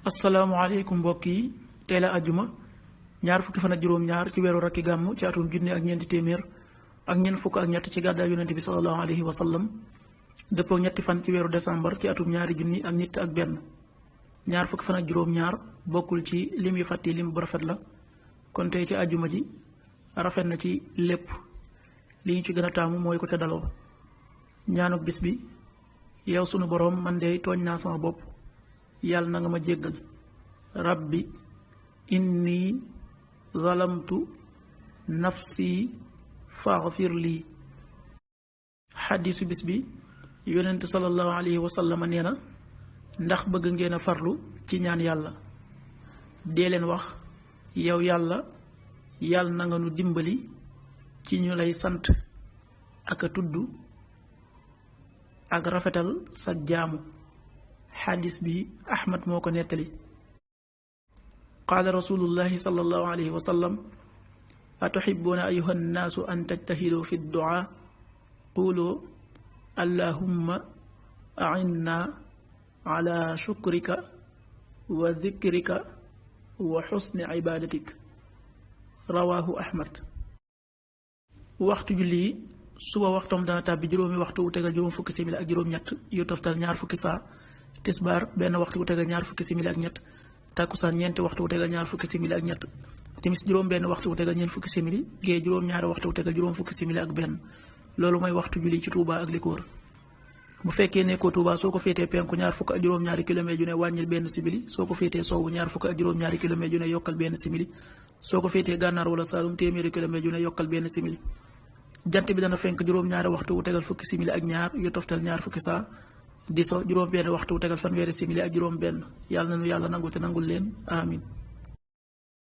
asalaamaaleykum mbokk yi tey la àjjuma ñaar fukki fan ak juróom-ñaar ci weeru rakki gàmm ci atum junne ak ñeenti téeméer ak ñeent fukk ak ñett ci gàddaay yonente bi sallallahu alayhi wa sallam dëppoo ñetti fan ci weeru décembre ci atum ñaari junni ak nit ak benn ñaar fukki fan ak juróom-ñaar bokkul ci lim yu fàtti lim bu rafet la kon tey ci àjjuma ji rafet na ci lépp li ñu ci gën a taamu mooy ko ca daloo ñaanuk bis bi yow sunu boroom man de tooñ naa sama bopp yàlla na nga ma jéggal rabbi inni zalamtu nafsi faghfir lii. xaddisu bis bi yonent sallallahu alayhi wa sallam nee na ndax bëgg ngeen a farlu ci ñaan yàlla dee leen wax yow yàlla na nga nu dimbali ci ñu lay sant ak a tudd ak rafetal sa jaamu. xadis bi ahmad moo ko nettali. qaala rasulullahi sallallahu alayhi wa sallam atuxibuuna ayuha nnaasu an tajtahidu fi ddua qulu allahumma ainna ala shukrika wa dikrika wa xusni ibadatik rawahu ahmad. waxtu julli suba waxtoom dana tàbbi juróomi waxtu wu tegal juróom fukki simili ak juróom-ñett yu toftal ñaar fukki saa. tisbaar benn waxtu wu tegal ñaar fukki simili ak ñett takkusaan ñeenti waxtu wu tegal ñaar fukki simili ak ñett timis juróom benn waxtu wu tegal ñeent fukki simili gee juróom ñaari waxtu wu tegal juróom fukki simili ak benn loolu mooy waxtu julli ci Touba ak li ko wër. bu fekkee nekkoo Touba soo ko féetee penku ñaar fukk ak juróom-ñaari kilomètre ju ne wàññil benn simili soo ko féetee sowwu ñaar fukk ak juróom-ñaari kilomètre ju ne yokkal benn simili soo ko féetee gànnaar wala Saalum téeméeri kilomètre ju ne yokkal benn simili. jant bi dana fenk juróom-ñaari waxtu wu tegal fukki simili ak ñaar yu toftal ñaar fukki saa di so juróom benn waxtu wu tegal fanweeri simili ak juróom benn yàlla na nu yàlla nangul te nangul leen amin.